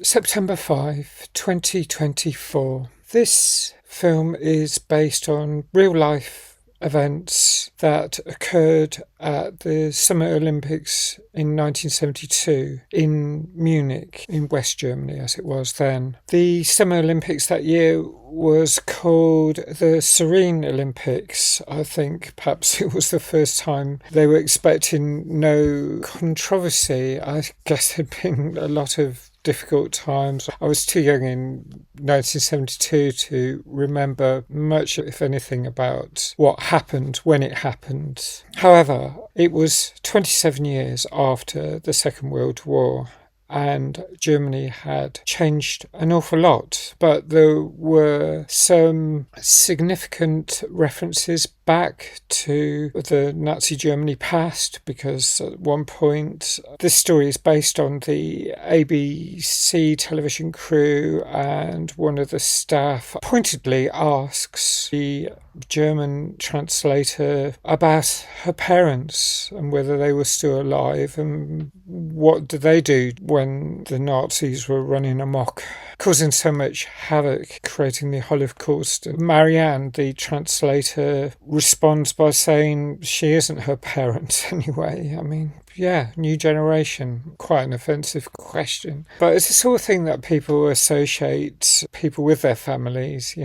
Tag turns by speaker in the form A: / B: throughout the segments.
A: September 5, 2024. This film is based on real life events that occurred at the Summer Olympics in 1972 in Munich, in West Germany as it was then. The Summer Olympics that year was called the Serene Olympics. I think perhaps it was the first time they were expecting no controversy. I guess there'd been a lot of difficult times. I was too young in 1972 to remember much, if anything, about what happened when it happened. However, it was 27 years after the Second World War, and Germany had changed an awful lot, but there were some significant references back to the Nazi Germany past, because at one point this story is based on the ABC television crew, and one of the staff pointedly asks the German translator about her parents and whether they were still alive and what did they do when the Nazis were running amok, causing so much havoc, creating the Holocaust. Marianne, the translator, responds by saying she isn't her parents anyway. I mean, yeah, new generation, quite an offensive question. But it's the sort of thing that people associate people with their families,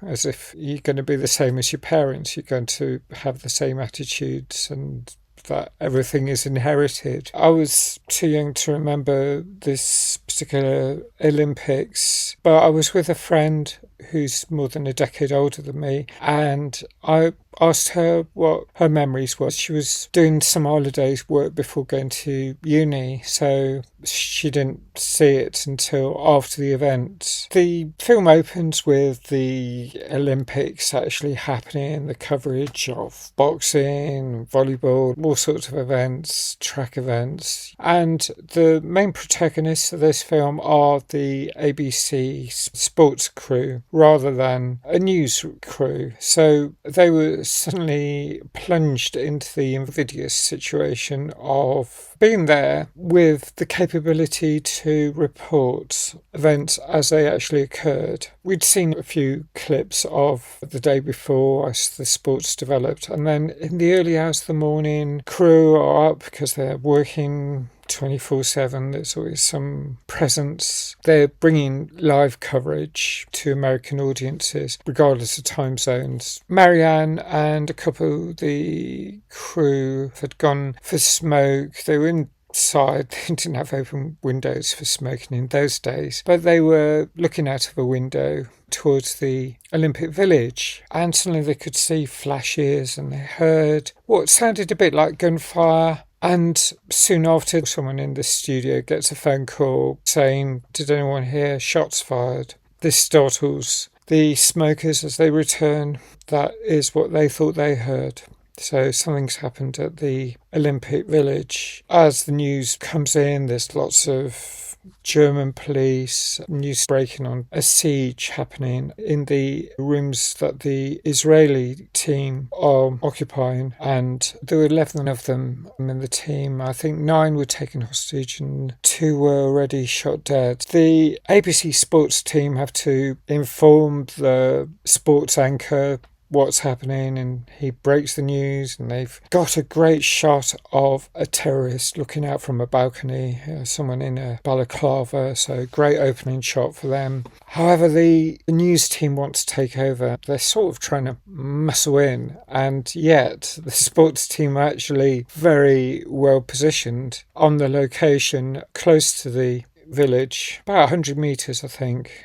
A: as if you're going to be the same as your parents, you're going to have the same attitudes and that everything is inherited. I was too young to remember this particular Olympics, but I was with a friend who's more than a decade older than me, and I asked her what her memories were. She was doing some holidays work before going to uni, so she didn't see it until after the event. The film opens with the Olympics actually happening, the coverage of boxing, volleyball, all sorts of events, track events, and the main protagonists of this film are the ABC sports crew rather than a news crew. So they were suddenly plunged into the invidious situation of being there with the capability to report events as they actually occurred. We'd seen a few clips of the day before as the sports developed, and then in the early hours of the morning, crew are up because they're working 24/7, there's always some presence. They're bringing live coverage to American audiences, regardless of time zones. Marianne and a couple of the crew had gone for smoke. They were inside. They didn't have open windows for smoking in those days, but they were looking out of a window towards the Olympic Village, and suddenly they could see flashes and they heard what sounded a bit like gunfire. And soon after, someone in the studio gets a phone call saying, "Did anyone hear shots fired?" This startles the smokers as they return. That is what they thought they heard. So something's happened at the Olympic Village. As the news comes in, there's lots of German police, news breaking on a siege happening in the rooms that the Israeli team are occupying, and there were 11 of them in the team. I think 9 were taken hostage and 2 were already shot dead. The ABC sports team have to inform the sports anchor what's happening, and he breaks the news, and they've got a great shot of a terrorist looking out from a balcony, someone in a balaclava, so great opening shot for them. However, the news team wants to take over. They're sort of trying to muscle in, and yet the sports team are actually very well positioned on the location close to the village, about 100 metres I think.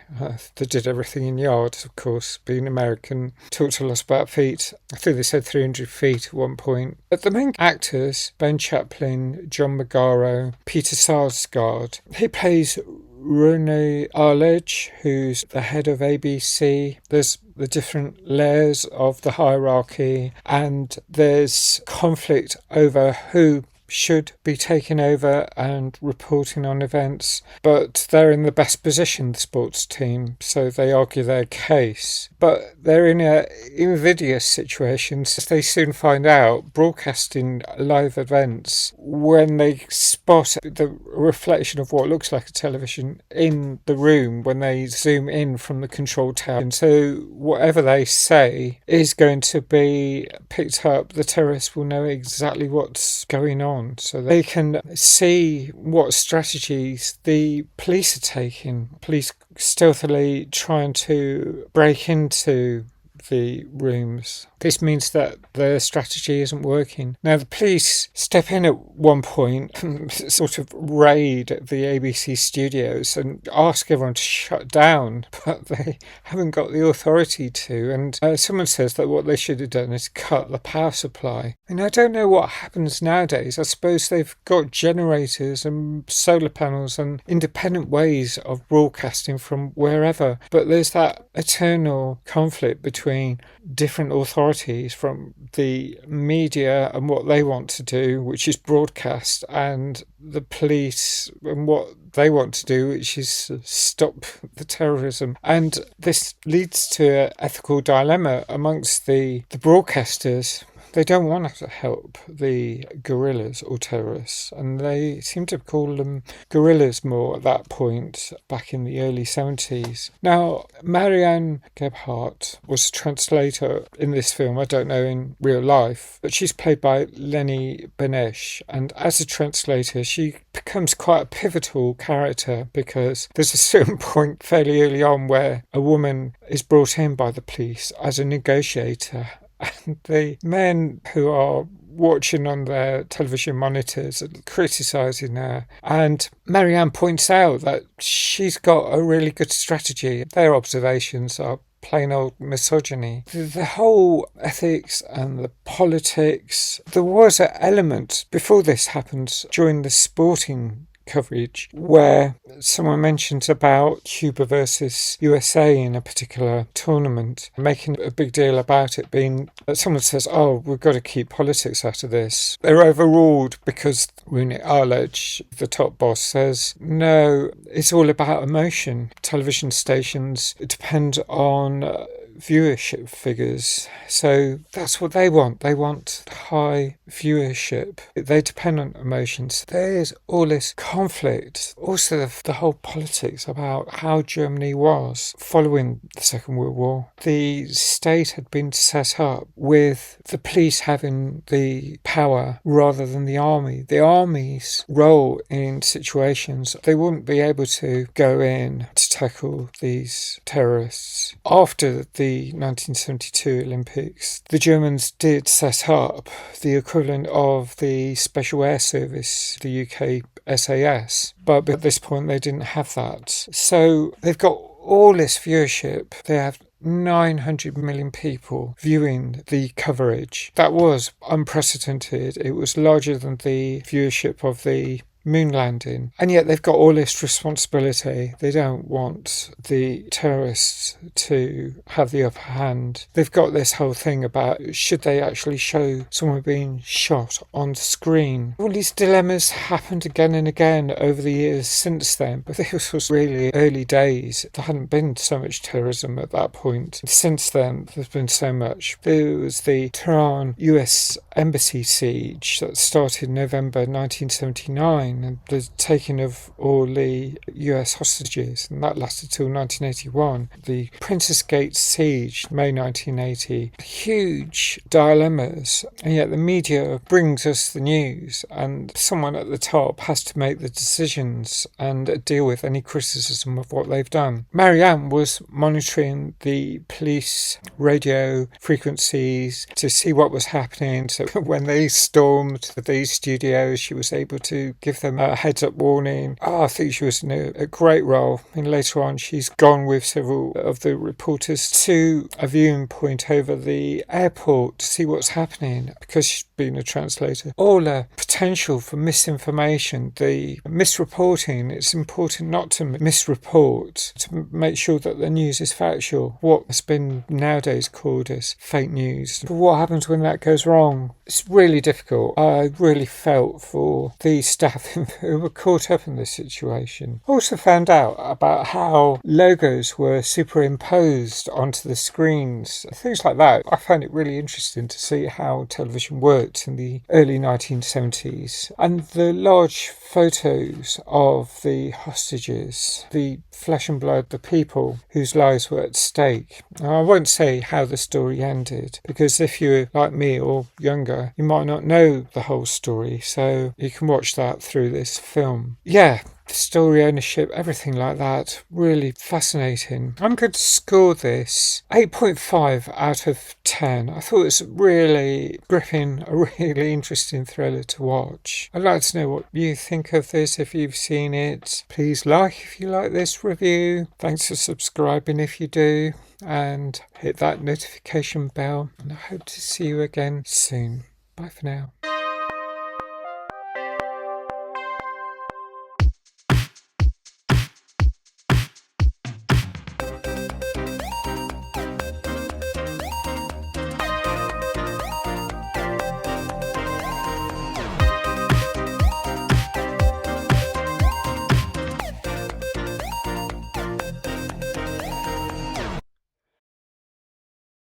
A: They did everything in yards, of course, being American. Talked a lot about feet. I think they said 300 feet at one point. But the main actors, Ben Chaplin, John Magaro, Peter Sarsgaard, he plays René Arledge, who's the head of ABC. There's the different layers of the hierarchy, and there's conflict over who should be taking over and reporting on events, but they're in the best position, the sports team, so they argue their case. But they're in an invidious situation, as they soon find out, broadcasting live events when they spot the reflection of what looks like a television in the room when they zoom in from the control tower. And so whatever they say is going to be picked up. The terrorists will know exactly what's going on, so they can see what strategies the police are taking. Police stealthily trying to break into the rooms. This means that the strategy isn't working. Now, the police step in at one point and sort of raid the ABC studios and ask everyone to shut down, but they haven't got the authority to. And someone says that what they should have done is cut the power supply. And I don't know what happens nowadays. I suppose they've got generators and solar panels and independent ways of broadcasting from wherever. But there's that eternal conflict between different authorities, from the media and what they want to do, which is broadcast, and the police and what they want to do, which is stop the terrorism. And this leads to an ethical dilemma amongst the broadcasters. They don't want to help the guerrillas or terrorists, and they seem to call them guerrillas more at that point, back in the early 70s. Now, Marianne Gebhardt was a translator in this film, I don't know in real life, but she's played by Leni Benesch, and as a translator she becomes quite a pivotal character, because there's a certain point fairly early on where a woman is brought in by the police as a negotiator. And the men who are watching on their television monitors and criticising her. And Marianne points out that she's got a really good strategy. Their observations are plain old misogyny. The whole ethics and the politics. There was an element before this happened during the sporting coverage where someone mentions about Cuba versus USA in a particular tournament, making a big deal about it being, someone says, oh, we've got to keep politics out of this. They're overruled because Rooney Arledge, the top boss, says, no, it's all about emotion. Television stations depend on viewership figures, so that's what they want. They want high viewership. They depend on emotions. There's all this conflict, also the whole politics about how Germany was following the Second World War. The state had been set up with the police having the power rather than the army. The army's role in situations, they wouldn't be able to go in to tackle these terrorists. After the 1972 Olympics, the Germans did set up the equivalent of the Special Air Service, the UK SAS, but at this point they didn't have that. So they've got all this viewership. They have 900 million people viewing the coverage. That was unprecedented. It was larger than the viewership of the moon landing, and yet they've got all this responsibility. They don't want the terrorists to have the upper hand. They've got this whole thing about should they actually show someone being shot on screen. All these dilemmas happened again and again over the years since then, but this was really early days. There hadn't been so much terrorism at that point. Since then there's been so much. There was the Tehran US embassy siege that started in November 1979, and the taking of all the US hostages, and that lasted till 1981. The Princess Gate siege, May 1980. Huge dilemmas, and yet the media brings us the news, and someone at the top has to make the decisions and deal with any criticism of what they've done. Marianne was monitoring the police radio frequencies to see what was happening. So when they stormed these studios, she was able to give them a heads-up warning. I think she was in a great role. And later on, she's gone with several of the reporters to a viewing point over the airport to see what's happening, because she's been a translator. All the potential for misinformation, the misreporting. It's important not to misreport, to make sure that the news is factual. What has been nowadays called as fake news. But what happens when that goes wrong? It's really difficult. I really felt for the staff who were caught up in this situation. Also found out about how logos were superimposed onto the screens, things like that. I found it really interesting to see how television worked in the early 1970s. And the large photos of the hostages, the flesh and blood, the people whose lives were at stake. Now, I won't say how the story ended, because if you're like me or younger, you might not know the whole story, so you can watch that through this film. Yeah, story ownership, everything like that, really fascinating. I'm going to score this 8.5 out of 10. I thought it was really gripping, a really interesting thriller to watch. I'd like to know what you think of this if you've seen it. Please like if you like this review. Thanks for subscribing if you do, and hit that notification bell, and I hope to see you again soon. Bye for now.